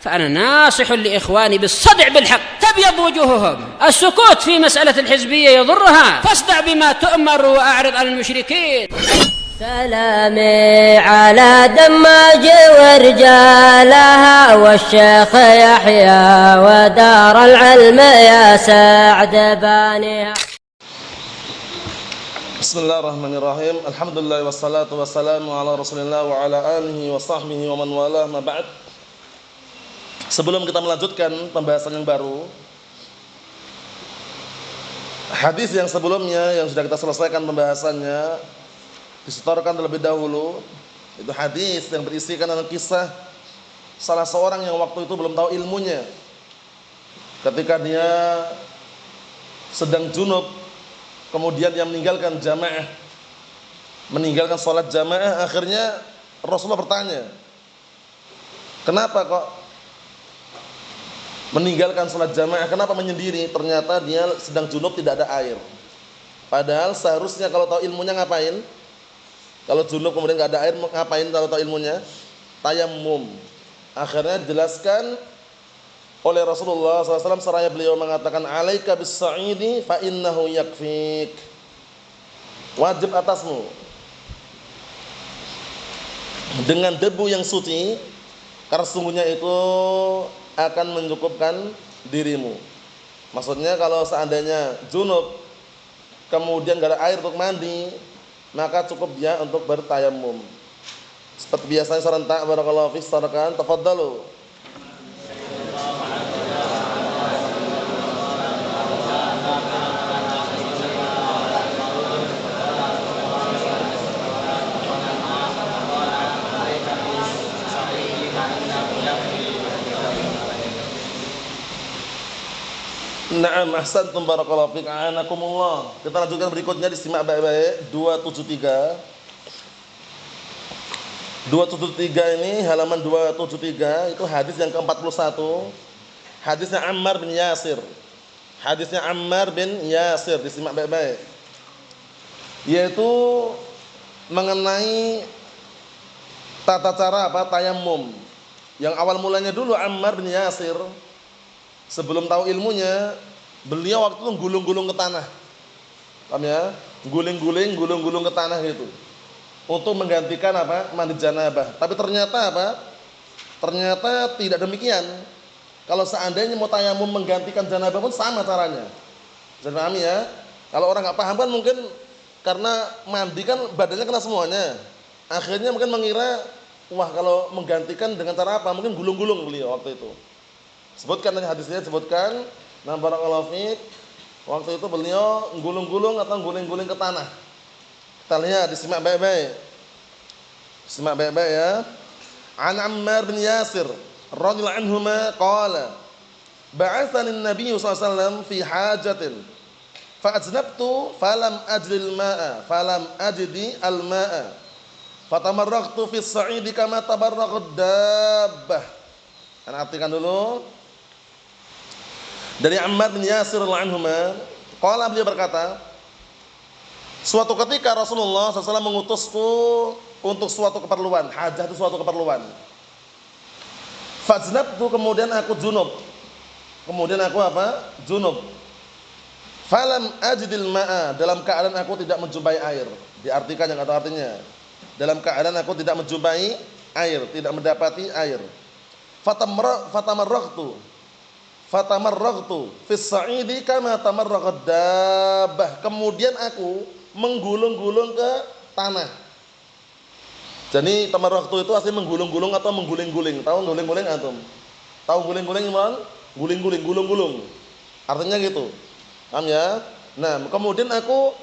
فأنا ناصح لإخواني بالصدع بالحق تبيض وجوههم. السكوت في مسألة الحزبية يضرها، فاصدع بما تؤمر وأعرض عن المشركين. سلامي على دماج ورجالها والشيخ يحيى ودار العلم يا سعد بانيها. Bismillahirrahmanirrahim. Alhamdulillah wassalatu wassalamu ala Rasulillah wa ala alihi wa sahbihi wa man walah ma ba'd. Sebelum kita melanjutkan pembahasan yang baru, hadis yang sebelumnya yang sudah kita selesaikan pembahasannya disetorkan terlebih dahulu. Itu hadis yang berisikan tentang kisah salah seorang yang waktu itu belum tahu ilmunya. Ketika dia sedang junub, kemudian dia meninggalkan jamaah, meninggalkan sholat jamaah. Akhirnya Rasulullah bertanya, kenapa kok meninggalkan sholat jamaah, kenapa menyendiri? Ternyata dia sedang junub, tidak ada air. Padahal seharusnya kalau tahu ilmunya ngapain? Kalau junub kemudian nggak ada air, ngapain kalau tahu ilmunya? Tayammum. Akhirnya dijelaskan oleh Rasulullah SAW seraya beliau mengatakan, alaika bis-sa'idi fa innahu yakfik. Wajib atasmu dengan debu yang suci, karena sungguhnya itu akan mencukupkan dirimu. Maksudnya kalau seandainya junub kemudian gak ada air untuk mandi, maka cukup dia untuk bertayamum. Seperti biasanya serentak, barakallahu fiik, sarakan, tafadhalu. Na'am, ahsantum, barakallahu fiik, a'anakumullah. Kita lanjutkan berikutnya, disimak baik-baik. 273 ini halaman 273, itu hadis yang ke-41. Hadisnya Ammar bin Yasir. Hadisnya Ammar bin Yasir, disimak baik-baik. Yaitu mengenai tata cara tayammum. Yang awal mulanya dulu Ammar bin Yasir, sebelum tahu ilmunya, beliau waktu itu gulung-gulung ke tanah. Paham ya? Gulung-gulung ke tanah gitu. Untuk menggantikan mandi janabah. Tapi ternyata ternyata tidak demikian. Kalau seandainya mau tayamum menggantikan janabah pun sama caranya. Jadi paham ya? Kalau orang nggak paham kan mungkin karena mandi kan badannya kena semuanya. Akhirnya mungkin mengira, wah kalau menggantikan dengan cara apa? Mungkin gulung-gulung beliau waktu itu. Sebutkan hadisnya, sebutkan. Nah, barakallahu fiik, waktu itu beliau gulung-gulung atau guling-guling ke tanah. Kita lihat, disimak baik-baik. Simak baik-baik ya. An Ammar bin Yasir radhiyallahu anhuma qala, ba'athani an-nabiy sallallahu alaihi wasallam fi hajatin fa aznabtu falam ajri al-ma'a falam ajdi al-ma'a fatamarraqtu fi as-sa'idi kama tabarraqad dabbah. Ana artikan dulu. Dari Ammar bin Yasir radhiyallahu anhuma, qala, beliau berkata, suatu ketika Rasulullah SAW mengutusku untuk suatu keperluan. Hajah itu suatu keperluan. Fajnabtu, kemudian aku junub. Kemudian aku junub. Falam ajdil ma'a, dalam keadaan aku tidak menjumpai air. Diartikan yang atau artinya, dalam keadaan aku tidak menjumpai air, tidak mendapati air. Fatamarraqtu fis sa'idi kama tamarraqad dabbah. Kemudian aku menggulung-gulung ke tanah. Jadi tamarraqtu itu asli menggulung-gulung atau mengguling-guling. Tahu guling-guling antum? Tahu guling-guling gimana? Guling-guling, gulung-gulung. Artinya gitu. Paham ya? Nah, kemudian aku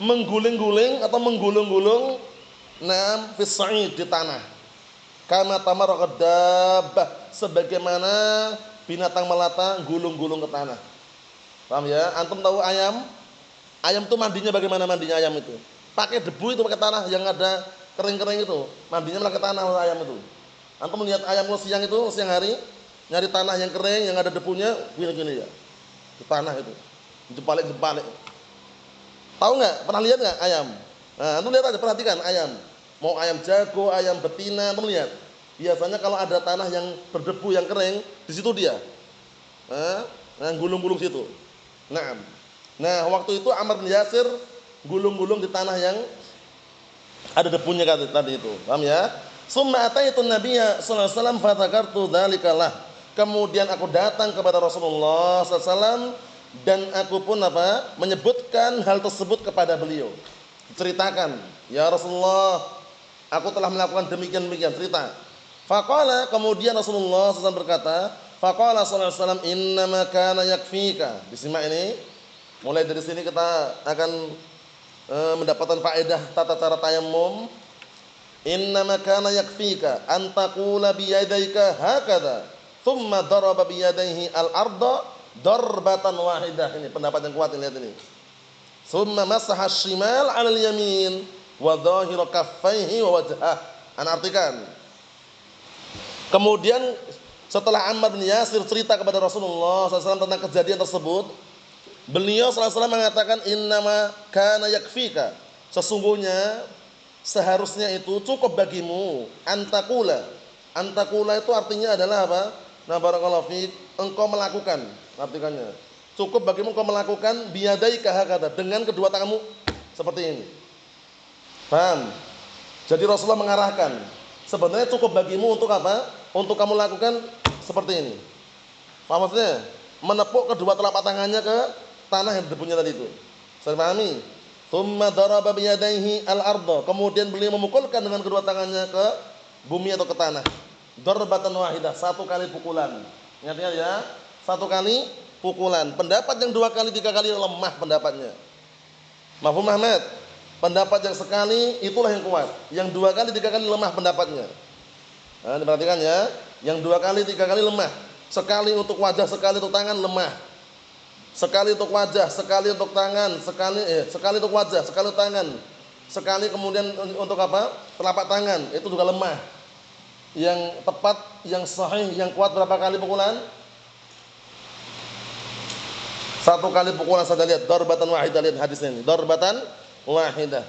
mengguling-guling atau menggulung-gulung fis sa'id, di tanah. Kama tamarraqad dabbah, sebagaimana binatang melata gulung-gulung ke tanah. Paham ya? Antum tahu ayam? Ayam itu mandinya bagaimana mandinya ayam itu? Pakai debu itu, pakai tanah yang ada kering-kering itu. Mandinya pakai tanah ayam itu. Antum melihat ayam siang itu, siang hari nyari tanah yang kering yang ada debunya, gini-gini ya. Di tanah itu. Jempalik-jempalik. Tahu enggak? Pernah lihat enggak ayam? Nah, antum lihat aja, perhatikan ayam. Mau ayam jago, ayam betina, antum lihat. Biasanya kalau ada tanah yang berdebu yang kering, di situ dia. Gulung-gulung situ. Nah, waktu itu Ammar bin Yasir gulung-gulung di tanah yang ada debunya tadi itu. Paham ya? Summa ataitu Nabiyya sallallahu alaihi wasallam fadzakartu dzalikalah. Kemudian aku datang kepada Rasulullah sallallahu alaihi wasallam dan aku pun menyebutkan hal tersebut kepada beliau. Ceritakan, ya Rasulullah, aku telah melakukan demikian cerita. Faqala, kemudian Rasulullah SAW berkata, faqala sallallahu alaihi wasallam innama kana yakfika. Disimak ini. Mulai dari sini kita akan mendapatkan faedah tata cara tayammum. Innama kana yakfika an taqula bi yadayka hakadha, thumma daraba bi yadayhi al-ardha darbatan wahidah. Ini pendapat yang kuat, lihat ini. Thumma masaha shimal 'ala al-yamin wa dhahiru kaffaihi wa wajhah. Ana artikan. Kemudian setelah Ammar bin Yasir cerita kepada Rasulullah SAW tentang kejadian tersebut, beliau SAW mengatakan innama kana yakfika, sesungguhnya seharusnya itu cukup bagimu antakula. Antakula itu artinya adalah apa? Nah, barakallahu fiik, engkau melakukan, artikannya. Cukup bagimu engkau melakukan biyadaika hakada, dengan kedua tanganmu seperti ini. Paham? Jadi Rasulullah mengarahkan, sebenarnya cukup bagimu untuk apa? Untuk kamu lakukan seperti ini. Paham maksudnya? Menepuk kedua telapak tangannya ke tanah yang debunya tadi itu. Saya pahami? Tsumma daraba bi yadayhi al-ardha. Kemudian beliau memukulkan dengan kedua tangannya ke bumi atau ke tanah. Darbatan wahidah, satu kali pukulan. Ingat ya, satu kali pukulan. Pendapat yang dua kali, tiga kali lemah pendapatnya. Mafhum Ahmad? Pendapat yang sekali itulah yang kuat. Yang dua kali, tiga kali lemah pendapatnya. Nah, diperhatikan ya. Yang dua kali, tiga kali lemah. Sekali untuk wajah, sekali untuk tangan lemah. Sekali untuk wajah, sekali untuk tangan, sekali untuk wajah, sekali untuk tangan. Sekali kemudian untuk apa? Telapak tangan, itu juga lemah. Yang tepat, yang sahih, yang kuat berapa kali pukulan? Satu kali pukulan saja, lihat. Darbatan wahidah, lihat hadisnya ini. Darbatan wahidah.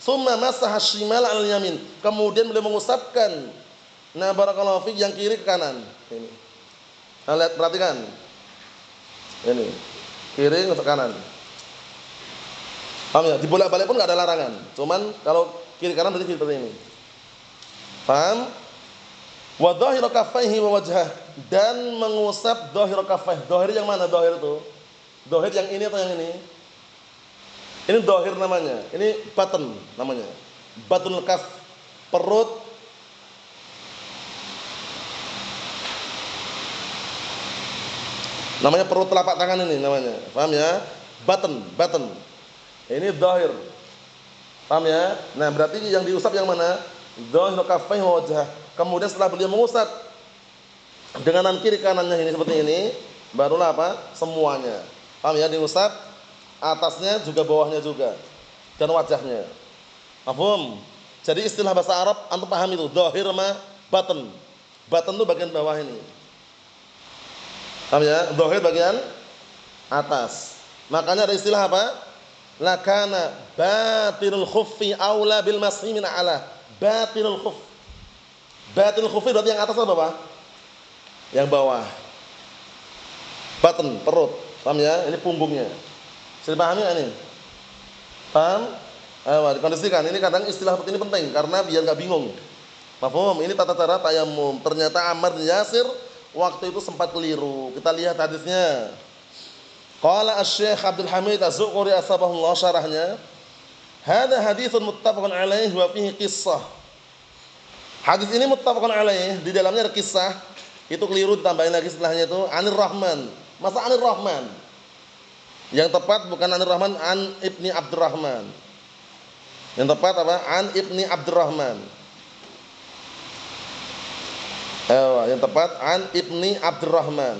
Summa masaha shimal al-yamin. Kemudian beliau mengusapkan, nah barakallahu fiik, yang kiri ke kanan. Ini. Nah, lihat, perhatikan. Ini. Kiri ke kanan. Paham ya? Dibolak-balik pun enggak ada larangan. Cuman kalau kiri kanan berarti seperti ini. Paham? Wa dhahiru kaffaihi wa wajhah, dan mengusap dhahiru kaffaihi. Dhahir yang mana dhahir itu? Dhahir yang ini atau yang ini? Ini dhahir namanya. Ini batn namanya. Batnul kaf, perut. Namanya perut telapak tangan ini namanya. Paham ya? Batn. Ini dhahir. Paham ya? Nah, berarti yang diusap yang mana? Dhahiru kaffaihi wa wajhah. Kemudian setelah beliau mengusap dengan tangan kiri kanannya ini seperti ini, barulah apa? Semuanya. Paham ya? Diusap atasnya juga bawahnya juga dan wajahnya. Paham? Jadi istilah bahasa Arab antum paham itu, dhahir sama batn. Batn itu bagian bawah ini. Paham ya? Dhahir bagian atas. Makanya ada istilah apa? Lakana batinul khuffi aula bil mashi min a'la. Batinul khuff. Batinul khuffi berarti yang atas atau bawah? Yang bawah. Batn, perut. Paham ya? Ini punggungnya. Bisa dipahami ini? Paham? Ayo, dikondisikan. Ini kadang istilah seperti ini penting karena biar enggak bingung. Mafhum? Ini tata cara tayammum. Ternyata Ammar bin Yasir waktu itu sempat keliru. Kita lihat hadisnya. Qala Asy-Syaikh Abdul Hamid Az-Zuquri asbahullah syarahnya. Hadza haditsun muttafaqun alaih wa fihi qissah. Hadis ini muttafaqun alaih, di dalamnya ada kisah. Itu keliru, ditambahin lagi setelahnya itu Anir Rahman. Masa Anir Rahman? Yang tepat bukan Anir Rahman, An Ibni Abdurrahman. Yang tepat apa? An Ibni Abdurrahman. Yang tepat An Ibni Abdurrahman.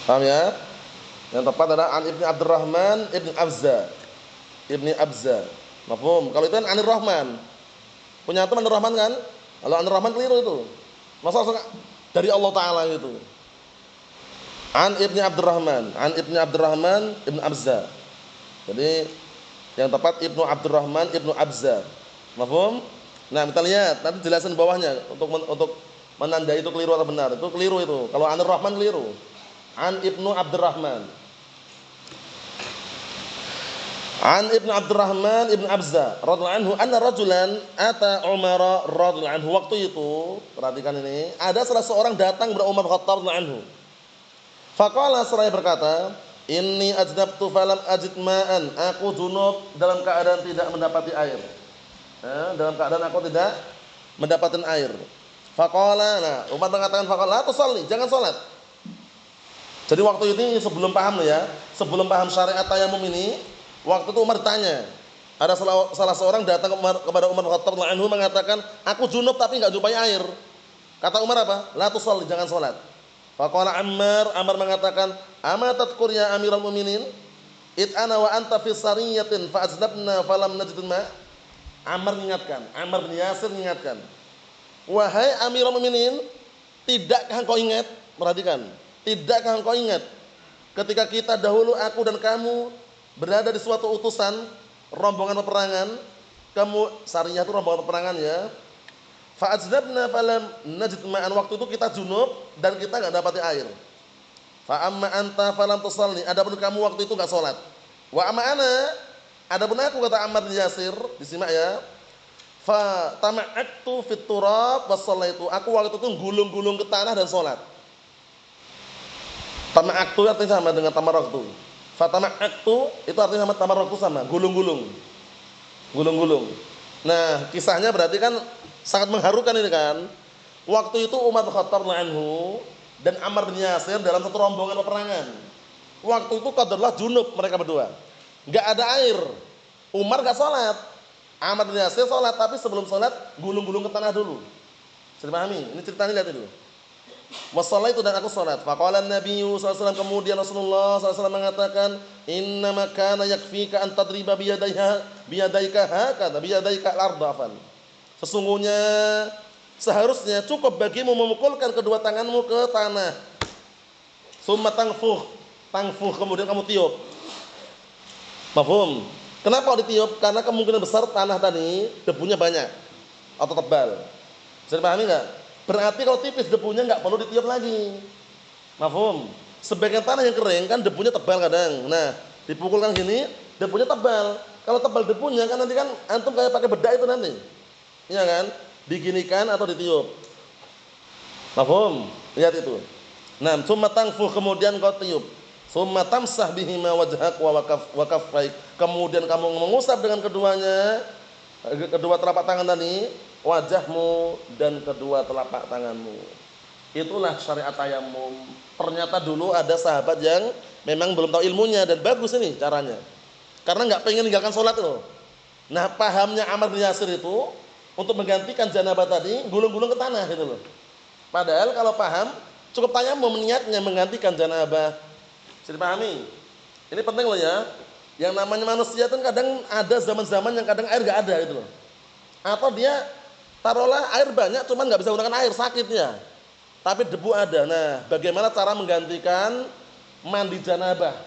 Paham ya? Yang tepat adalah An Ibni Abdurrahman Ibni Abza. Ibni Abza. Mafhum? Kalau itu kan Anir Rahman. Punya teman Anir Rahman kan? Kalau Anir Rahman keliru itu. Masa dari Allah Ta'ala itu. An Ibni Abdurrahman. An Ibni Abdurrahman Ibni Abza. Jadi yang tepat Ibnu Abdurrahman Ibnu Abza. Mafhum? Nah, kita lihat nanti jelasin bawahnya untuk menandai itu keliru atau benar. Itu keliru itu. Kalau Anur Rahman keliru. An Ibnu Abdurrahman. An Ibnu Abdurrahman Ibnu Abza radhiyallahu anhu anna rajulan ata Umar radhiyallahu anhu. Waktu itu, perhatikan ini, ada salah seorang datang kepada Umar Khattab radhiyallahu anhu. Faqala, seraya berkata, inni ajdabtu falam ajid ma'an. Aku junub dalam keadaan tidak mendapati air. Dalam keadaan aku tidak mendapatkan air. Faqala, nah Umar mengatakan faqala, la tusalli, jangan salat. Jadi waktu ini sebelum paham ya, sebelum paham syariat tayamum ini, waktu itu Umar tanya, ada salah seorang datang kepada Umar Khattab radhiyallahu anhu mengatakan, aku junub tapi enggak jumpai air. Kata Umar apa? La tusalli, jangan salat. Faqala Ammar mengatakan, ama tadhkur ya Amirul Mukminin, id ana wa anta fi sariyatin fa azdabna falam najid ma. Ammar mengingatkan, Ammar bin Yasir mengingatkan, wahai Amirul Mukminin, tidakkah engkau ingat? Perhatikan, tidakkah engkau ingat ketika kita dahulu aku dan kamu berada di suatu utusan rombongan peperangan, kamu sariyah itu rombongan peperangan ya. Fa azdabna falam najid ma'an, waktu itu kita junub dan kita enggak dapat air. Fa amma anta falam tusalli, adapun kamu waktu itu enggak salat. Wa amma ana, adapun aku, kata Ammar bin Yasir, disimak ya. Fa tama'aktu fit turab wa shallaitu, aku waktu itu gulung-gulung ke tanah dan salat. Tama'aktu artinya sama dengan tamarraktu. Fa tama'aktu itu artinya sama tamarraktu, sama, gulung-gulung. Gulung-gulung. Nah, kisahnya berarti kan sangat mengharukan ini kan. Waktu itu Umar bin Khattab anhu dan Ammar bin Yasir dalam satu rombongan peperangan. Waktu itu qadarullah junub mereka berdua. Enggak ada air. Umar enggak salat. Ammar bin Yasir salat, tapi sebelum salat gulung-gulung ke tanah dulu. Sudah pahami? Ini ceritanya, lihat dulu. Wassalah itu dan aku salat. Faqala Nabi sallallahu alaihi wasallam, kemudian Rasulullah sallallahu alaihi wasallam mengatakan, innama kana yakfika an tadriba biyadaika hakadha biyadaika al-ardafan. Sesungguhnya seharusnya cukup bagimu memukulkan kedua tanganmu ke tanah. Summa tangfuh, kemudian kamu tiup. Mafhum? Kenapa ditiup? Karena kemungkinan besar tanah tadi debunya banyak atau tebal. Bisa dipahami enggak? Berarti kalau tipis debunya enggak perlu ditiup lagi. Mafhum? Sebagian tanah yang kering kan debunya tebal kadang. Nah, dipukulkan gini, debunya tebal. Kalau tebal debunya kan nanti kan antum kayak pakai bedak itu nanti. Iya kan? Diginikan atau ditiup. Mafhum? Lihat itu. Nah, summa tangfuh, kemudian kau tiup. Summa tamsah bihima wajhak wa kaffaik. Kemudian kamu mengusap dengan keduanya, kedua telapak tangan tadi, wajahmu dan kedua telapak tanganmu. Itulah syariat tayamum. Ternyata dulu ada sahabat yang memang belum tahu ilmunya dan bagus ini caranya. Karena enggak pengen meninggalkan salat loh. Nah, pahamnya Ammar bin Yasir itu untuk menggantikan janabah tadi gulung-gulung ke tanah gitu loh. Padahal kalau paham cukup tayamum, niatnya menggantikan janabah. Bisa dipahami? Ini penting loh ya. Yang namanya manusia itu kadang ada zaman-zaman yang kadang air enggak ada gitu loh. Atau dia taruhlah air banyak cuman enggak bisa menggunakan air, sakitnya. Tapi debu ada. Nah, bagaimana cara menggantikan mandi janabah?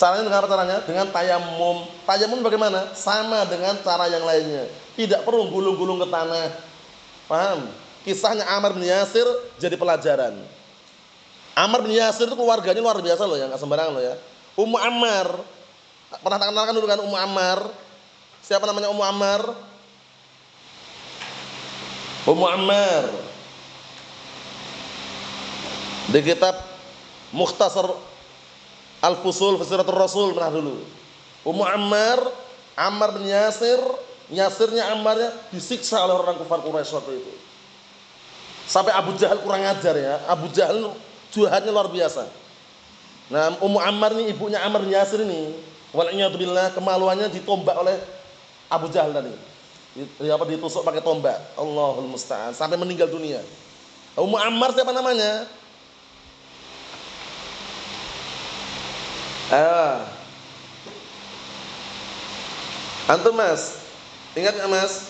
Caranya dengan apa caranya? Dengan tayamum. Tayamum bagaimana? Sama dengan cara yang lainnya. Tidak perlu gulung-gulung ke tanah. Paham? Kisahnya Ammar bin Yasir jadi pelajaran. Ammar bin Yasir itu keluarganya luar biasa loh ya, enggak sembarangan loh ya. Ummu Ammar. Pernah tak kenalkan dulu kan Ummu Ammar? Siapa namanya Ummu Ammar? Ummu Ammar. Di kitab Mukhtasar Al-Fusul fi Siratul Rasul pernah dulu. Ummu Ammar, Ammar bin Yasir, Yasirnya Ammarnya disiksa oleh orang kafir Quraisy waktu itu. Sampai Abu Jahal kurang ajar ya. Abu Jahal jahatnya luar biasa. Nah, Ummu Ammar ini ibunya Ammar bin Yasir ini, wal'iyadzubillah, kemaluannya ditombak oleh Abu Jahal tadi. Ditusuk pakai tombak. Allahul musta'an, sampai meninggal dunia. Ummu Ammar siapa namanya? Antum Mas, ingat nggak Mas?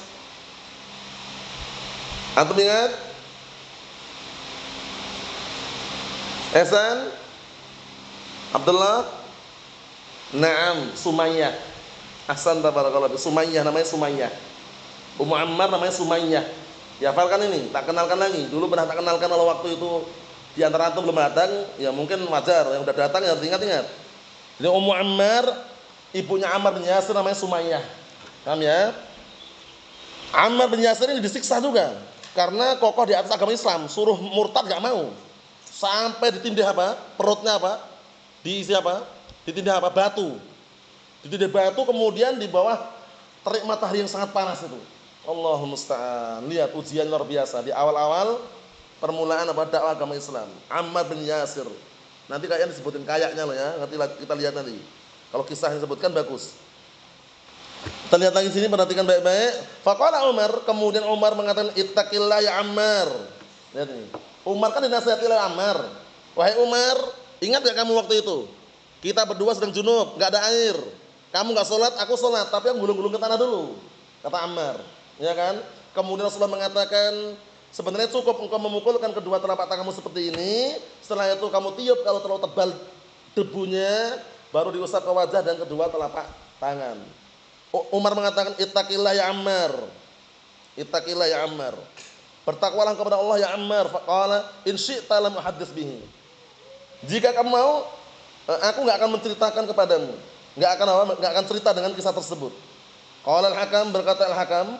Antum ingat? Ehsan? Abdullah? Naam, Sumayyah. Ahsan tabarakallah. Sumayyah, namanya Sumayyah. Ummu Ammar namanya Sumayyah. Ya hafalkan ini, tak kenalkan lagi. Dulu pernah tak kenalkan kalau waktu itu di antara antum belum datang, ya mungkin wajar. Yang udah datang ya harus ingat-ingat. Jadi Ummu Ammar, ibunya Ammar bin Yasir namanya Sumayyah. Paham ya? Ammar bin Yasir ini disiksa juga karena kokoh di atas agama Islam, suruh murtad gak mau. Sampai ditindih apa? Perutnya apa? Diisi apa? Ditindih apa? Batu. Ditindih batu kemudian di bawah terik matahari yang sangat panas itu. Allahumma musta'an. Lihat ujian luar biasa di awal-awal permulaan apa dakwah agama Islam. Ammar bin Yasir. Nanti kayaknya disebutin kayaknya loh ya. Nanti kita lihat nanti. Kalau kisah yang disebutkan bagus. Kita lihat lagi sini, perhatikan baik-baik. Faqala Umar, kemudian Umar mengatakan ittaqillah ya Ammar. Lihat ini. Umar kan dinasihati oleh Ammar. Wahai Umar, ingat gak kamu waktu itu? Kita berdua sedang junub, gak ada air. Kamu gak sholat, aku sholat, tapi yang gulung-gulung ke tanah dulu. Kata Ammar. Ya kan? Kemudian Rasulullah mengatakan, sebenarnya cukup engkau memukulkan kedua telapak tanganmu seperti ini. Setelah itu kamu tiup kalau terlalu tebal debunya, baru diusap ke wajah dan kedua telapak tangan. Umar mengatakan ittaqillah ya Ammar. Ittaqillah ya Ammar. Bertakwalah kepada Allah ya Ammar. Faqala in syi'ta lam uhaddits bihi. Jika kamu mau, aku enggak akan menceritakan kepadamu. Enggak akan cerita dengan kisah tersebut. Qala al-Hakam, berkata al-Hakam,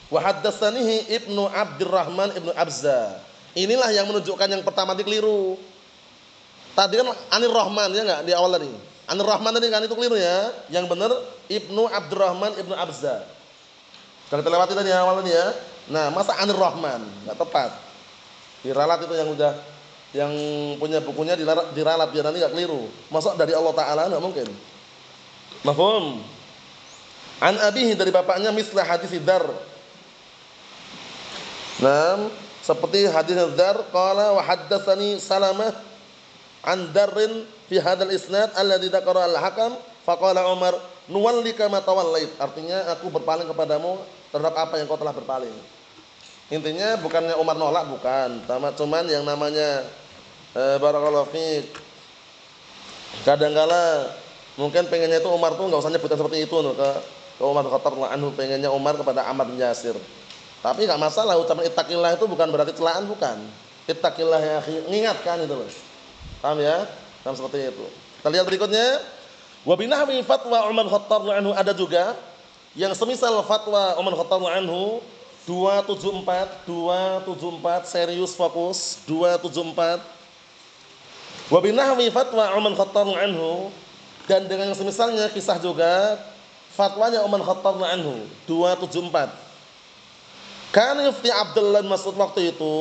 wa haddatsanihi Ibnu Abdurrahman Ibnu Abza. Inilah yang menunjukkan yang pertama tadi keliru. Tadi kan Anir Rahman ya enggak di awal tadi. Anir Rahman tadi kan itu keliru ya. Yang benar Ibnu Abdurrahman Ibnu Abza. Sudah kita lewati tadi awal tadi ya. Nah, masa Anir Rahman enggak tepat. Diralat itu yang udah yang punya bukunya diralat biar nanti enggak keliru. Masa dari Allah Taala enggak mungkin. Mafhum? An abihi, dari bapaknya, mislah hadis Dzar. Nah, seperti hadis Dzar, qala wa haddatsani Salamah an Darrin fi hadzal isnad alladzi dzakara al-Hakam, faqala Umar nuwallika ma tawallait. Artinya aku berpaling kepadamu terhadap apa yang kau telah berpaling. Intinya bukannya Umar nolak, bukan. Cuman yang namanya barakallahu fiik. Kadang-kala mungkin pengennya itu Umar tuh enggak usah nyebutkan seperti itu ke Umar bin Khattab radhiyallahu anhu, pengennya Umar kepada Ammar bin Yasir. Tapi enggak masalah, ucapan ittaqillah itu bukan berarti celaan, bukan. Ittaqillah ya akhi, mengingatkan itu loh. Paham ya? Paham seperti itu. Kita lihat berikutnya. Wa binahwi fatwa Umar bin Khattab radhiyallahu anhu, ada juga yang semisal fatwa Umar bin Khattab radhiyallahu anhu 274 serius fokus 274. Wa binahwi fatwa Umar bin Khattab radhiyallahu anhu, dan dengan semisalnya kisah juga fatwanya Umar Khattab anhu 274. Kan Mufti Abdullah bin Mas'ud waktu itu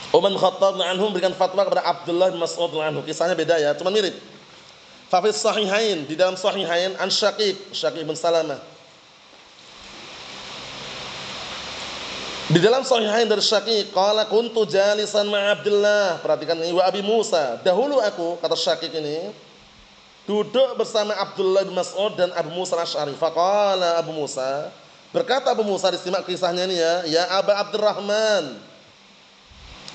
Umar Khattab anhu memberikan fatwa kepada Abdullah bin Mas'ud anhu. Kisahnya beda ya, cuma mirip. Fa fi sahihain, di dalam sahihain, an Syaqiq bin Salamah. Di dalam sahihain dari Syaqiq, qala kuntu jalisan ma Abdullah. Perhatikan ini, wa Abi Musa. Dahulu aku, kata Syaqiq ini, duduk bersama Abdullah bin Mas'ud dan Abu Musa al-Asy'ari. Faqala Abu Musa, berkata Abu Musa, disimak kisahnya ini ya, ya Aba Abdurrahman.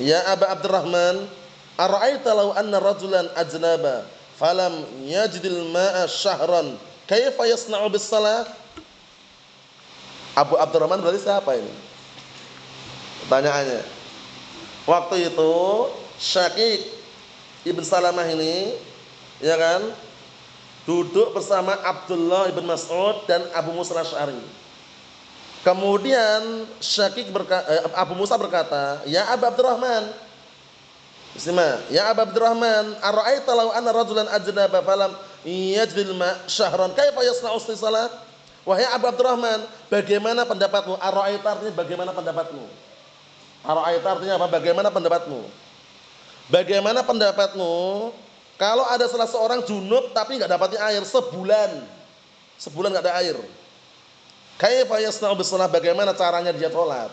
Ya Aba Abdurrahman, ara'aita law anna rajulan ajnaba falam yajidil ma'a syahran, kaifa yasna'u bis salah? Abu Abdurrahman berarti siapa ini? Pertanyaannya. Waktu itu Syaqiq ibn Salamah ini, ya kan, duduk bersama Abdullah ibn Mas'ud dan Abu Musa al-Asy'ari. Kemudian Abu Musa berkata, ya Abu Abdurrahman, bismillah, ya Abu Abdurrahman, ara'aita law anna rajulan ajnaba falam yajidil ma' syahran, kaifa yasna'u salat? Wahai Abu Abdurrahman, bagaimana pendapatmu? Ara'aita artinya bagaimana pendapatmu? Ara'aita artinya apa? Bagaimana pendapatmu? Bagaimana pendapatmu kalau ada salah seorang junub tapi enggak dapati air sebulan enggak ada air? Kaifa yasna'u bis shalah, bagaimana caranya dia salat?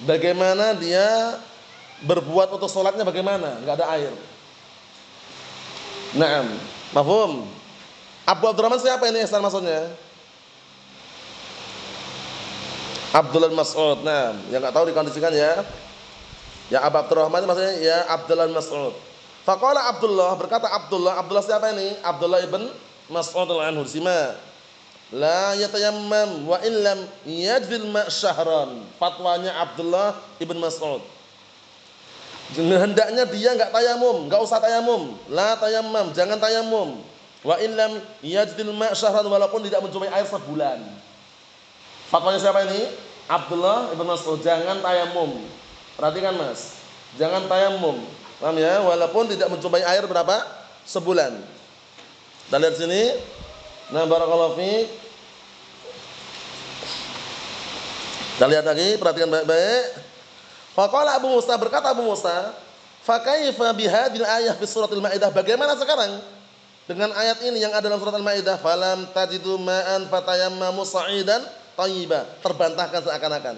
Bagaimana dia berbuat untuk salatnya, bagaimana? Enggak ada air. Naam, mafhum? Abu Abdurrahman siapa ini asal maksudnya? Abdullah bin Mas'ud. Nah, yang enggak tahu dikondisikan ya. Ya Abu Abdurrahman maksudnya ya Abdullah bin Mas'ud. Faqala Abdullah, berkata Abdullah siapa ini? Abdullah ibn Mas'ud radhiyallahu anhu. Simak. la yatayammam wa in lam yajidil ma' syahran. Fatwanya Abdullah ibn Mas'ud. Hendaknya dia enggak tayamum, enggak usah tayamum. La tayammam, jangan tayamum. Wa in lam yajidil ma' syahran, walaupun tidak menjumpai air sebulan. Fatwanya siapa ini? Abdullah ibn Mas'ud, jangan tayamum. Perhatikan Mas, jangan tayamum. Paham ya? Walaupun tidak menjumpai air berapa? Sebulan. Kita lihat sini. Nah, barakallahu fiik. Kita lihat lagi, perhatikan baik-baik. Faqala Abu Musa, berkata Abu Musa, fa kaifa bihadhil ayah fi suratil Maidah? Bagaimana sekarang dengan ayat ini yang ada dalam surat Al-Maidah? Falam tajidu ma'an fatayammamu sa'idan thayyiba. Terbantahkan seakan-akan.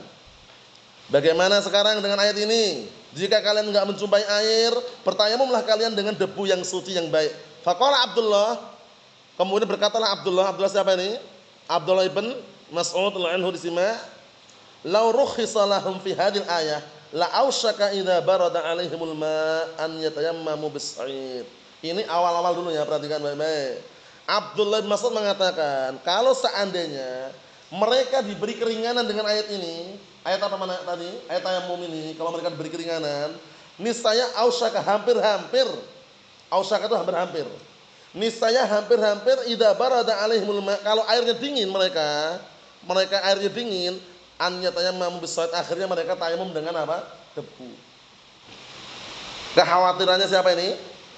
Bagaimana sekarang dengan ayat ini? Jika kalian enggak menjumpai air, bertayamumlah kalian dengan debu yang suci yang baik. Faqala Abdullah, kemudian berkatalah Abdullah siapa ini? Abdullah ibn Mas'ud radhiyallahu anhu disimak. Lau rukhisa lahum fi hadhil ayah la ausyaka idza barada alaihimul ma an yatayammamu bis-sa'id. Ini awal-awal dulu ya, perhatikan baik-baik. Abdullah bin Mas'ud mengatakan, kalau seandainya mereka diberi keringanan dengan ayat ini, ayat apa mana tadi? Ayat tayammum ini, kalau mereka diberi keringanan, niscaya ausyaka hampir-hampir. Ausyaka itu hampir-hampir. Niscaya hampir-hampir idza barada alaihimul ma, kalau airnya dingin mereka airnya dingin, an yatayammamu bis-sa'id, akhirnya mereka tayamum dengan apa? Debu. Kekhawatirannya siapa ini?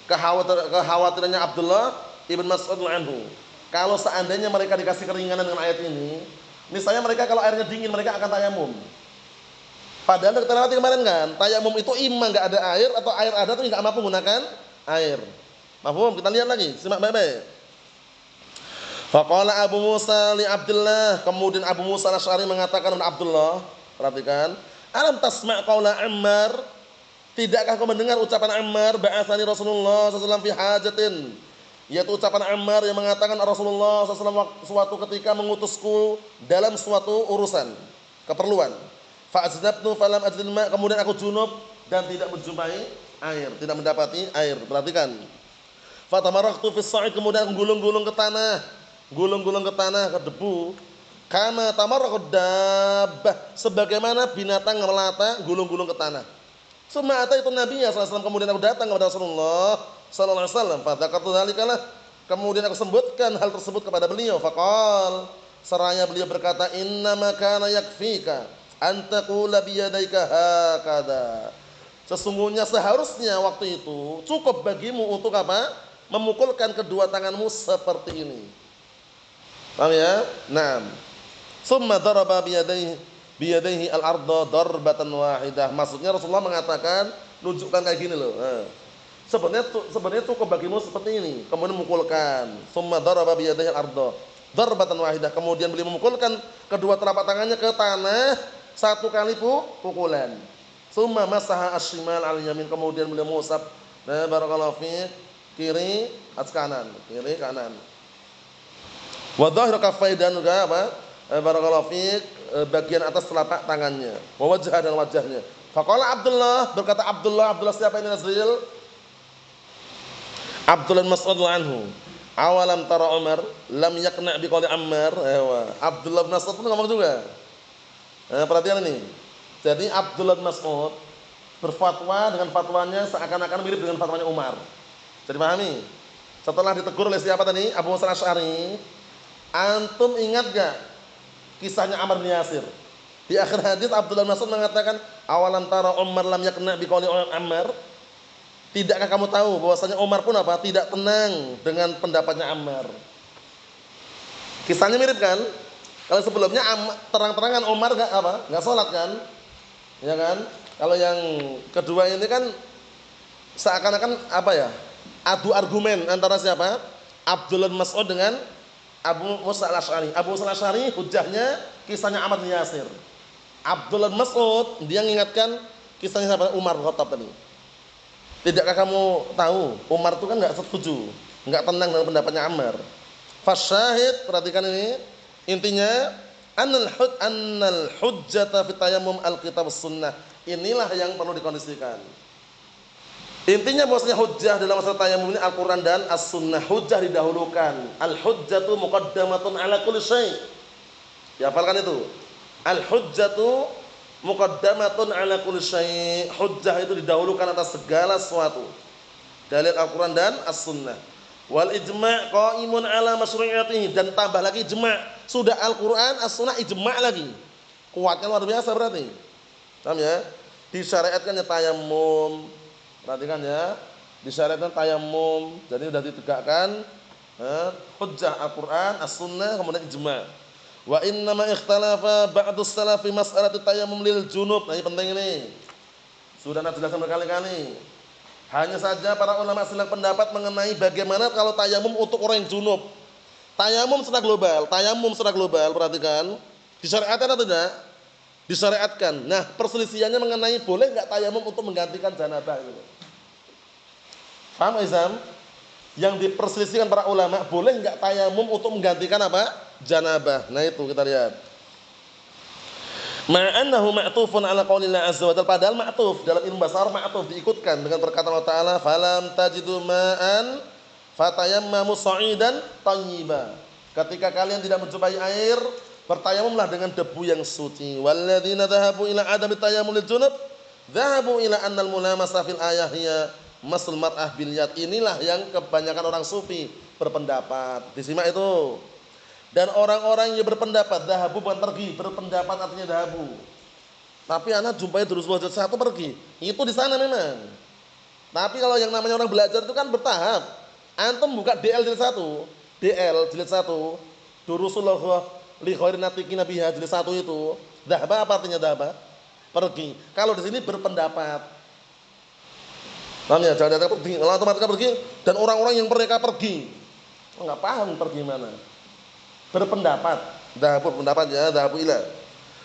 Kekhawatirannya Abdullah ibn Mas'ud anhu. Kalau seandainya mereka dikasih keringanan dengan ayat ini, misalnya mereka kalau airnya dingin mereka akan tayamum. Padahal kita lewati kemarin kan, tayamum itu imma enggak ada air atau air ada tapi enggak mampu menggunakan air. Paham? Kita lihat lagi, simak baik-baik. Faqala Abu Musa li Abdullah, kemudian Abu Musa Al-Asy'ari mengatakan kepada Abdullah, perhatikan, alam tasma' qaula Ammar, tidakkah kau mendengar ucapan Ammar, ba'atsani Rasulullah sallallahu alaihi wasallam fi hajatin, yaitu ucapan Ammar yang mengatakan Rasulullah sallallahu alaihi wasallam suatu ketika mengutusku dalam suatu urusan, keperluan. Fa aznabtu falam ajidil ma', kemudian aku junub dan tidak menjumpai air, tidak mendapati air. Perhatikan. Fa tamarraqtu fis sa'id, kemudian aku gulung-gulung ke tanah, ke debu. Kama tamarraqud dabbah, sebagaimana binatang melata gulung-gulung ke tanah. Summa ataitu Nabi sallallahu alaihi wasallam, kemudian aku datang kepada Rasulullah sallallahu alaihi wasallam. Fa dzakatu dzalikalah, kemudian aku sebutkan hal tersebut kepada beliau. Faqal, seraya beliau berkata, innama kana yakfika an taqula bi yadayka hakada. Sesungguhnya seharusnya waktu itu cukup bagimu untuk apa? Memukulkan kedua tanganmu seperti ini. Paham ya? Naam. Summa daraba biyadaihi al-ardha darbatan wahidah. Maksudnya Rasulullah mengatakan, nunjukkan kayak gini loh. Sebenarnya cukup bagimu seperti ini. Kemudian memukulkan. Summa daraba biyadaihi al-ardha darbatan wahidah. Kemudian beliau memukulkan kedua telapak tangannya ke tanah satu kali pukulan. Summa masaha asy-shimal al-yamin. Kemudian beliau mengusap, barakallahu fiik, kiri atas kanan, kiri kanan. Wa dhahru kaffai, dan juga apa? Barakallahu fiik, bagian atas telapak tangannya. Wa wajhah, dan wajahnya. Faqala Abdullah, berkata Abdullah siapa ini Nazril? Abdullah bin Mas'ud anhu. Awalam tara Umar lam yakna bi qouli Ammar. Abdullah bin Mas'ud pun ngomong juga. Perhatian ini. Jadi Abdullah bin Mas'ud berfatwa dengan fatwanya seakan-akan mirip dengan fatwanya Umar. Jadi pahami? Setelah ditegur oleh siapa tadi? Abu Musa Al-Asy'ari. Antum ingat gak kisahnya Ammar bin Yasir? Di akhir hadis Abdullah bin Mas'ud mengatakan, awalam tara Umar lam yakna bi qouli Ammar. Tidakkah kamu tahu bahwasanya Umar pun apa? Tidak tenang dengan pendapatnya Ammar. Kisahnya mirip kan? Kalau sebelumnya terang-terangan Umar enggak salat kan? Ya kan? Kalau yang kedua ini kan seakan-akan apa ya? Adu argumen antara siapa? Abdullah bin Mas'ud dengan Abu Musa Al-Asy'ari. Abu Musa Al-Asy'ari hujahnya kisahnya Ammar bin Yasir. Abdullah bin Mas'ud dia mengingatkan kisahnya siapa? Umar bin Khattab tadi. Tidakkah kamu tahu Umar itu kan enggak setuju, enggak tenang dengan pendapatnya Ammar. Fasyahid, perhatikan ini, intinya annal hujjata fi tayammum al-kitab was sunnah. Inilah yang perlu dikondisikan. Intinya bahwasanya hujjah dalam masalah tayamum ini Al-Qur'an dan As-Sunnah. Hujjah didahulukan. Al-hujjatu muqaddamatun ala kulli syai'. Dihafalkan itu. Al-hujjatu muqaddamatun ala kulli syai'. Hujjah itu didahulukan atas segala sesuatu. Dalil Al-Qur'an dan As-Sunnah. Wal ijma' qa'imun ala masyru'iyatihi, dan tambah lagi ijma'. Sudah Al-Qur'an, As-Sunnah, ijma' lagi. Kuatnya luar biasa berarti. Paham ya? Disyariatkannya tayamum. Perhatikan ya. Disyariatkan tayamum. Jadi sudah ditegakkan hujjah Al-Qur'an, As-Sunnah, kemudian ijma'. Wa inna ma ikhtalafa ba'du salafi mas'alati tayammum lil junub. Nah, ini penting ini. Sudah Anda jelaskan berkali-kali. Hanya saja para ulama silang pendapat mengenai bagaimana kalau tayamum untuk orang yang junub. Tayamum secara global, perhatikan. Disyariatkan atau tidak? Disyariatkan. Nah, perselisihannya mengenai boleh enggak tayamum untuk menggantikan janabah gitu. Paham Izam? Yang diperselisihkan para ulama, boleh enggak tayamum untuk menggantikan apa? Janabah. Nah, itu kita lihat. Ma'annahu ma'tufun ala qaulillah azza wa jalla, padahal ma'tuf dalam ilmu bahasa Arab, ma'tuf diikutkan dengan perkataan Allah Ta'ala, falam tajidu ma'an fatayammamu sa'idan thayyiba. Ketika kalian tidak menjumpai air, bertayamumlah dengan debu yang suci. Walladzina dhahabu ila adami tayammum lil junub dhahabu ila annal mulamasa fil ayah hiya masul mar'ah bil yad. Inilah yang kebanyakan orang sufi berpendapat. Disimak itu. Dan orang-orang yang berpendapat dhahabu bukan pergi, berpendapat artinya dhahabu. Tapi anak jumpai Durus Wajah satu pergi. Itu di sana memang. Tapi kalau yang namanya orang belajar itu kan bertahap. Antum buka DL jilid 1, Durusullah li khairin natiqina biha jilid 1 itu. Dhahaba apa artinya dhahaba? Pergi. Kalau di sini berpendapat. Paham ya? Jangan ada pergi, Allah otomatis pergi, dan orang-orang yang mereka pergi. Enggak paham pergi mana. Berpendapat, dhahabu pendapatnya, dhahabu ila.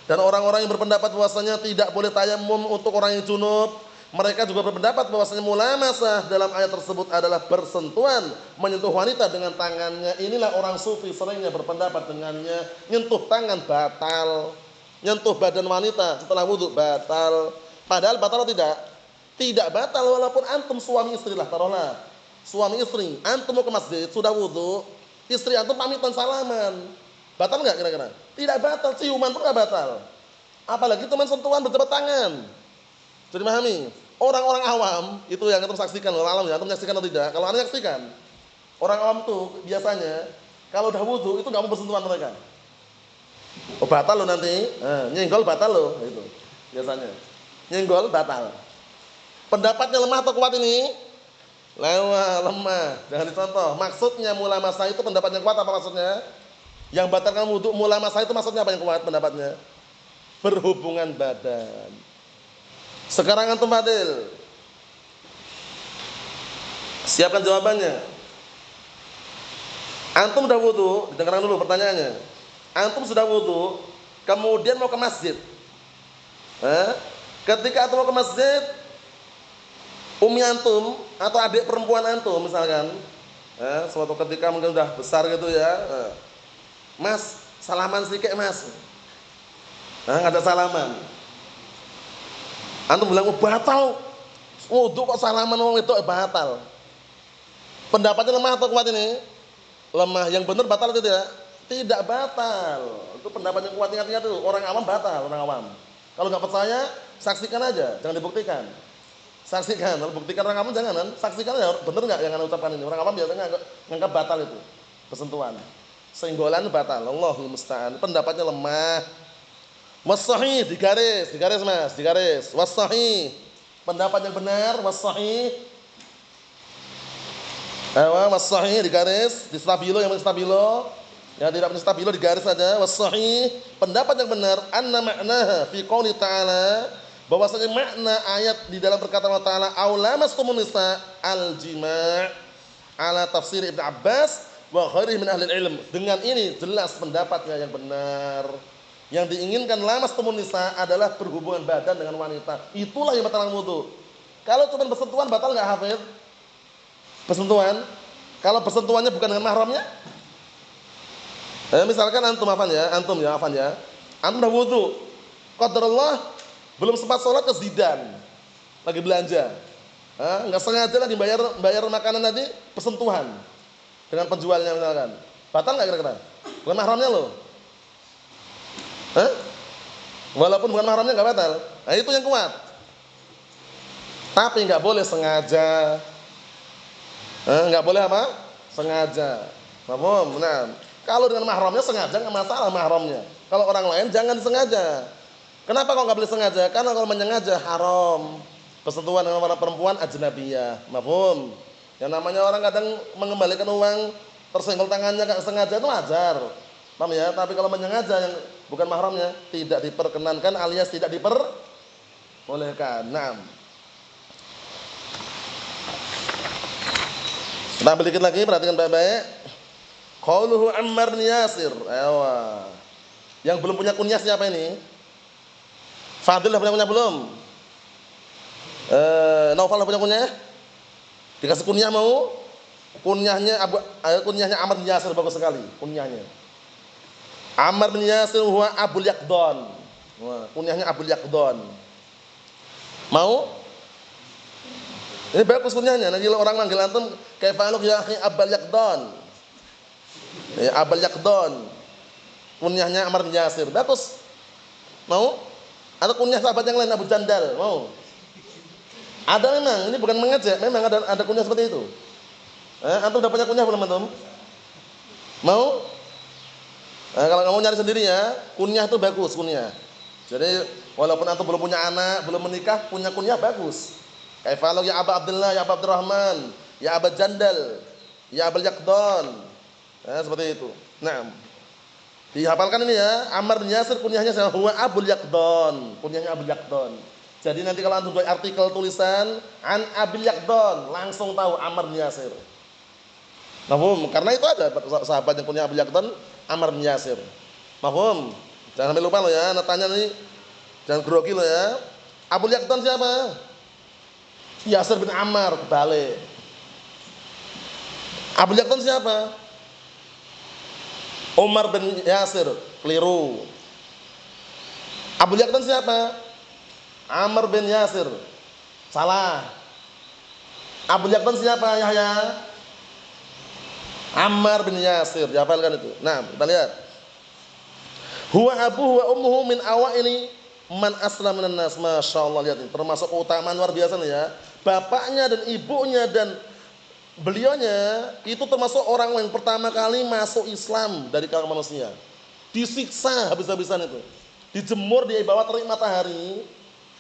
Dan orang-orang yang berpendapat bahwasanya tidak boleh tayamum untuk orang yang junub, mereka juga berpendapat bahwasanya mulamasah dalam ayat tersebut adalah bersentuhan, menyentuh wanita dengan tangannya. Inilah orang sufi seringnya berpendapat dengannya. Nyentuh tangan batal, nyentuh badan wanita setelah wudu batal. Padahal batal atau tidak? Tidak batal, walaupun antum suami istri lah, taruhlah suami istri, antum mau ke masjid sudah wudu, istri antum pamitan salaman, batal nggak kira-kira? Tidak batal, ciuman pun nggak batal. Apalagi teman sentuhan berjabat tangan. Jadi memahami, orang-orang awam itu yang antum saksikan, alam ya, antum menyaksikan atau tidak? Kalau anda saksikan, orang awam tuh biasanya kalau udah wudu itu nggak mau bersentuhan mereka. Oh batal lo nanti, nyenggol batal lo, itu biasanya. Nyenggol batal. Pendapatnya lemah atau kuat ini? Lemah. Jangan dicontoh. Maksudnya mulamasah itu pendapatnya kuat apa maksudnya? Yang batalkan wudu mulamasah itu maksudnya apa yang kuat pendapatnya? Berhubungan badan. Sekarang antum Fadil, siapkan jawabannya. Antum sudah wudu, dengarkan dulu pertanyaannya. Antum sudah wudu, kemudian mau ke masjid. Ketika antum mau ke masjid, umi antum atau adik perempuan antum misalkan, suatu ketika mungkin udah besar gitu ya, mas salaman sedikit mas, nggak ada salaman, antum bilang batal, wudu kok salaman orang itu batal. Pendapatnya lemah atau kuat ini? Lemah. Yang benar batal atau tidak? Tidak batal. Itu pendapat yang kuat, ingat-ingat itu. Orang awam batal, orang awam. Kalau nggak percaya, saksikan aja, jangan dibuktikan. Saksikan, kalau buktikan orang awam jangan, saksikan aja benar nggak yang anda ucapkan ini. Orang awam biasanya nganggap batal itu, bersentuhan, senggolan batal. Allahul musta'an. Pendapatnya lemah. Was-sahih digaris mas, digaris. Was-sahih, pendapat yang benar. Was-sahih, was-sahih digaris, di stabilo yang stabilo, yang tidak punya stabilo digaris saja. Was-sahih, pendapat yang benar. Anna ma'naha fi qouli ta'ala, bahwasanya makna ayat di dalam perkataan Allah Ta'ala aulamastumun nisa al-jima' ala tafsir Ibnu Abbas wa ghairihi min ahli ilm. Dengan ini jelas pendapatnya yang benar. Yang diinginkan lamastumun nisa adalah berhubungan badan dengan wanita. Itulah yang batal wudu. Kalau cuma bersentuhan batal enggak Hafid? Bersentuhan? Kalau bersentuhannya bukan dengan mahramnya? Misalkan antum afan ya, antum udah wudu. Qadarullah belum sempat sholat ke Zidan, lagi belanja. Enggak sengaja lagi bayar makanan tadi, persentuhan dengan penjualnya misalkan. Batal enggak kira-kira? Bukan mahramnya loh. Hah? Walaupun bukan mahramnya enggak batal. Nah, itu yang kuat. Tapi enggak boleh sengaja. Enggak boleh apa? Sengaja. Paham? Nah, kalau dengan mahramnya sengaja enggak masalah mahramnya. Kalau orang lain jangan disengaja. Kenapa kok enggak boleh sengaja? Karena kalau menyengaja haram. Persentuhan dengan orang perempuan ajnabiyah. Mafhum? Yang namanya orang kadang mengembalikan uang tersenggol tangannya enggak sengaja itu wajar. Paham ya? Tapi kalau menyengaja yang bukan mahramnya tidak diperkenankan alias tidak diperbolehkan. Naam. Kita ambil dikit lagi, perhatikan baik-baik. Qauluhu Ammar bin Yasir. Ayo. Yang belum punya kunyah siapa ini? Fadil punya kunyah belum? Naufal punya kunyah? Dikasih kunyah mau? Kunyahnya Ammar bin Yasir bagus sekali kunyahnya. Ammar bin Yasir huwa Abul Yaqdan. Wah, kunyahnya Abul Yaqdan. Mau? Ini bagus kunyahnya. Nanti orang manggil antum kaifaluk ya akhi Abul Yaqdan. Ya Abul Yaqdan. Kunyahnya Ammar bin Yasir. Bagus. Mau? Atau kunyah sahabat yang lain Abu Jandal, mau? Ada memang, ini bukan mengejek, memang ada kunyah seperti itu. Antum udah punya kunyah belum antum? Mau? Kalau kamu nyari sendiri ya, kunyah itu bagus kunyah. Jadi walaupun antum belum punya anak, belum menikah, punya kunyah bagus. Kaifaluk ya Aba Abdullah, ya Aba Abdurrahman, ya Aba Jandal, ya Abul Yaqdan. Seperti itu. Nah, dihafalkan ini ya, Ammar bin Yasir kunyahnya huwa Abul Yaqdan, kunyahnya Abul Yaqdan. Jadi nanti kalau antum buat artikel tulisan an Abul Yaqdan, langsung tahu Ammar bin Yasir. Mafhum? Karena itu ada sahabat yang kunyah Abul Yaqdan, Ammar bin Yasir. Mafhum? Jangan sampai lupa lo ya, tanya nih. Jangan grogi lo ya. Abul Yaqdan siapa? Yasir bin Ammar, kebalik. Abul Yaqdan siapa? Umar bin Yasir, keliru. Abul Yaqdan siapa? Ammar bin Yasir, salah. Abul Yaqdan siapa? Yahya. Ammar bin Yasir, dihafalkan itu. Nah, kita lihat. Huwa abuhu wa ummuhu min awaili man aslama minan nas. Masyaallah, lihat ini. Termasuk keutamaan luar biasa nih ya. Bapaknya dan ibunya dan beliaunya itu termasuk orang yang pertama kali masuk Islam dari kalangan manusia. Disiksa habis-habisan itu. Dijemur di bawah terik matahari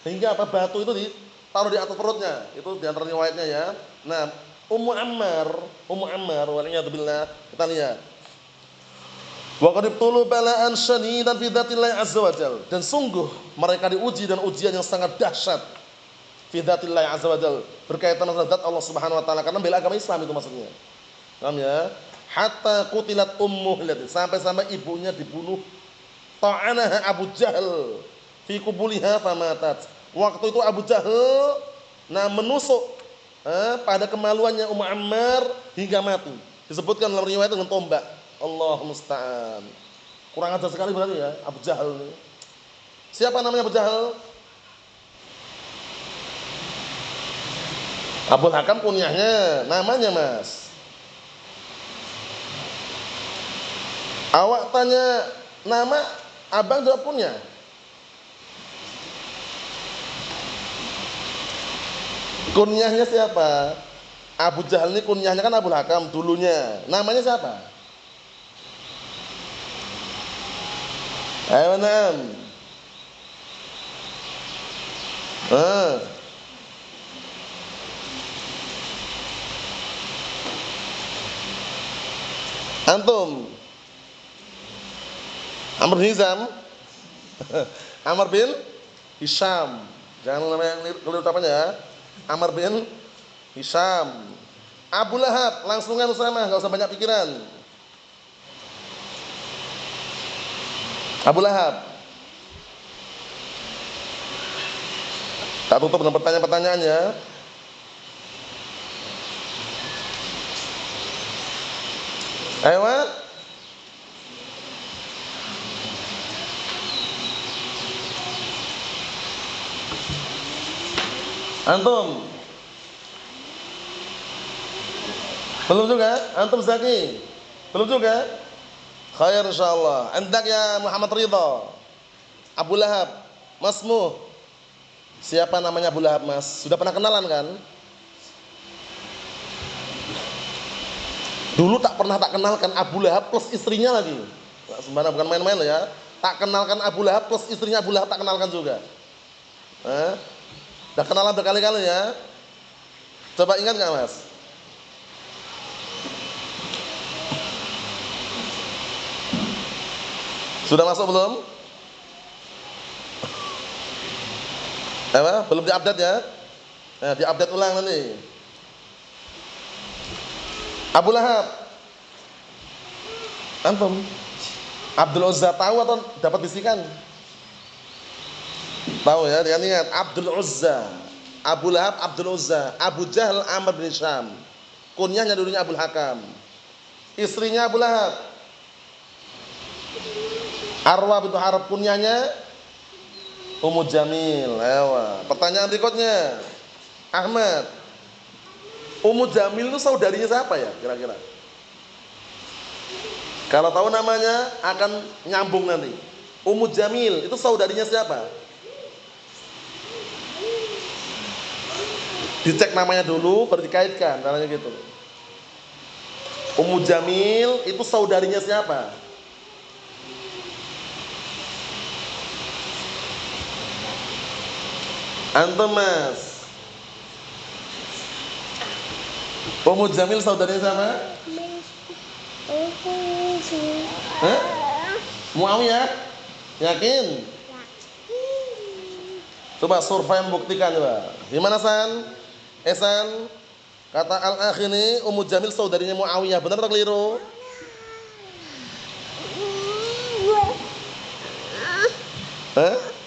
hingga batu itu ditaruh di atas perutnya. Itu di antara riwayatnya ya. Nah, Ummu Ammar waliyadzubillah, kita lihat. Wa qad ibtulu bala'an syadidan fi dzatillahi azza wajal. Dan sungguh mereka diuji dan ujian yang sangat dahsyat fi dzatillahi azza wajal, berkaitan dengan zat Allah Subhanahu wa taala, karena bela agama Islam itu maksudnya. Paham ya? Hatta qutilat ummuh, sampai-sampai ibunya dibunuh. Ta'anaha Abu Jahal fi kubuliha famatat. Waktu itu Abu Jahal menusuk pada kemaluannya Ummu Ammar hingga mati. Disebutkan dalam riwayat dengan tombak. Allah musta'an. Kurang ajar sekali berarti ya Abu Jahal ini. Siapa namanya Abu Jahal? Abul Hakam kunyahnya, namanya Mas. Awak tanya nama, abang jawab kunyah. Kunyahnya siapa? Abu Jahal ini kunyahnya kan Abul Hakam dulunya. Namanya siapa? Ayo nam. Antum. Amr bin Hizam. Amr bin Hisham. Jangan namanya keliru ucapannya ya. Amr bin Hisham. Abu Lahab, langsungan Usamah, enggak usah banyak pikiran. Abu Lahab. Tak tutup dengan pertanyaan-pertanyaannya. Ayo, Mak. Antum. Belum juga? Antum Zaki? Belum juga? Khair insyaallah. Andak ya Muhammad Ridha. Abu Lahab. Masmu. Siapa namanya Abu Lahab, Mas? Sudah pernah kenalan kan? Dulu tak kenalkan Abu Lahab plus istrinya lagi. Nah, sembarang bukan main-main loh ya. Tak kenalkan Abu Lahab plus istrinya Abu Lahab tak kenalkan juga. Udah kenalan berkali-kali ya. Coba ingat nggak, Mas? Sudah masuk belum? Apa? Belum diupdate ya? Nah, diupdate ulang nanti. Abu Lahab. Antum? Abdul Uzza tahu atau dapat bisikan? Tahu ya, jangan ingat. Abdul Uzza. Abu Lahab, Abdul Uzza. Abu Jahal, Amr bin Syam. Kunyahnya dulunya Abul Hakam. Istrinya Abu Lahab. Arwa bintu Harb, kunyahnya Ummu Jamil. Pertanyaan berikutnya. Ahmad. Ummu Jamil itu saudarinya siapa ya kira-kira? Kalau tahu namanya akan nyambung nanti. Ummu Jamil itu saudarinya siapa? Dicek namanya dulu baru dikaitkan, caranya gitu. Ummu Jamil itu saudarinya siapa? Antum, Mas. Ummu Jamil saudarinya siapa? Muawiyah? Yakin? Coba survei membuktikan coba. Gimana San? Esan? Kata Al-Akh ini Ummu Jamil saudarinya Muawiyah. Benar atau keliru?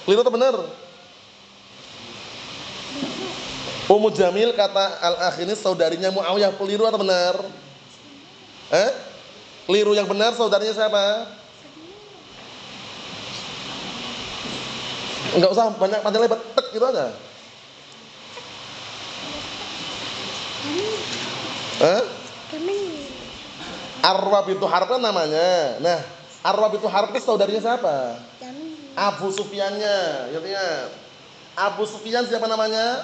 Keliru atau benar? Ummu Jamil kata Al-Akh ini saudarinya Muawiyah. Keliru atau benar? Keliru, yang benar saudarinya siapa? Enggak usah banyak panjang lebar, tek gitu aja. Arwa bintu Harb kan namanya. Nah, Arwa bintu Harb itu saudarinya siapa? Abu Sufyannya, ingat. Abu Sufyan siapa namanya?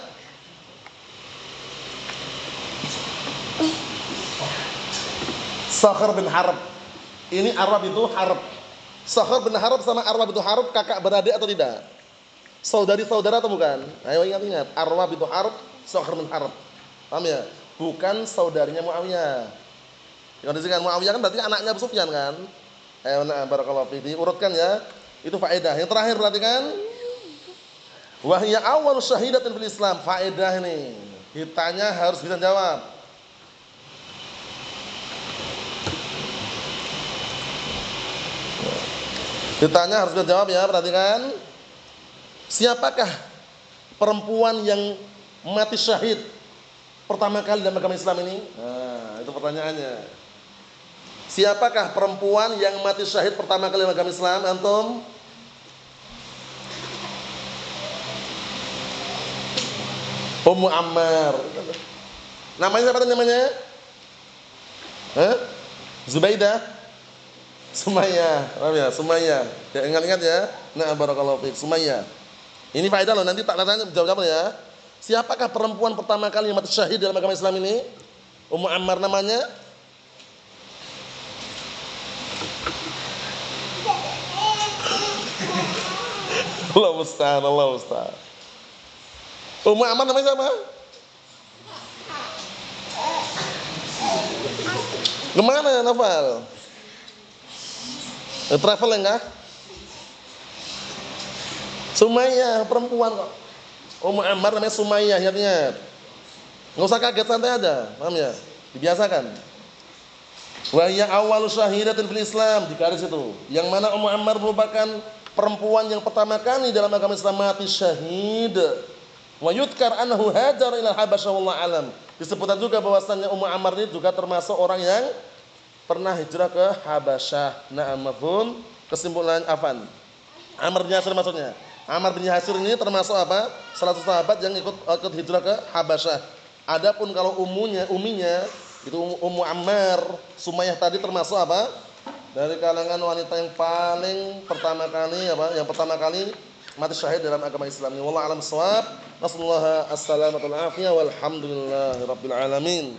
Sakhr bin Harb. Ini Arwa bintu Harb. Sakhr bin Harb sama Arwa bintu Harb kakak beradik atau tidak? Saudari-saudara atau bukan? Ayo ingat-ingat. Arwa bintu Harb, Sakhr bin Harb. Paham ya? Bukan saudarinya Muawiyah. Yang disebutkan Muawiyah kan berarti anaknya Abu Sufyan kan? Ayo barakallahu fiik. Diurutkan ya. Itu faedah. Yang terakhir perhatikan. Wahya awal syahidatin fil Islam. Faedah ini. Ditanya harus bisa jawab. Ditanya harus bisa jawab ya, perhatikan. Siapakah perempuan yang mati syahid pertama kali dalam agama Islam ini? Nah, itu pertanyaannya. Siapakah perempuan yang mati syahid pertama kali dalam agama Islam? Antum? Ummu Ammar. Namanya siapa namanya? Zubaidah? Sumayyah, paham ya? Sumayyah. Ya, ingat-ingat ya. Nah, barakallahu fiik. Sumayyah. Ini faedah loh, nanti tak tanya jawab ya. Siapakah perempuan pertama kali yang mati syahid dalam agama Islam ini? Ummu Ammar namanya. Allah musta'an, Allah musta'an. Ummu Ammar namanya siapa? Kemana Nafal? Travel enggak? Sumayyah, perempuan kok. Ummu Ammar namanya Sumayyah, ingat-ingat. Enggak usah kaget, santai aja, paham ya? Dibiasakan. Wa hiya awwalu syahidatin fil Islam, di garis itu. Yang mana Ummu Ammar merupakan perempuan yang pertama kali dalam agama Islam mati syahid. Wa yudkar annahu hajar ila Habasyah wallahu alam. Disebutkan juga bahwasannya Ummu Ammar ini juga termasuk orang yang pernah hijrah ke Habasyah. Na'am, mafhum. Kesimpulan afan. Amr bin Yasir maksudnya. Amr bin Yasir ini termasuk apa? Salah satu sahabat yang ikut hijrah ke Habasyah. Adapun kalau uminya Itu Ummu Ammar, Sumayyah tadi termasuk apa? Dari kalangan wanita yang paling pertama kali apa? Yang pertama kali mati syahid dalam agama Islam. Wallahu a'lam bissawab. Nasallahu as-salamata wal afiyah walhamdulillahirabbil alamin.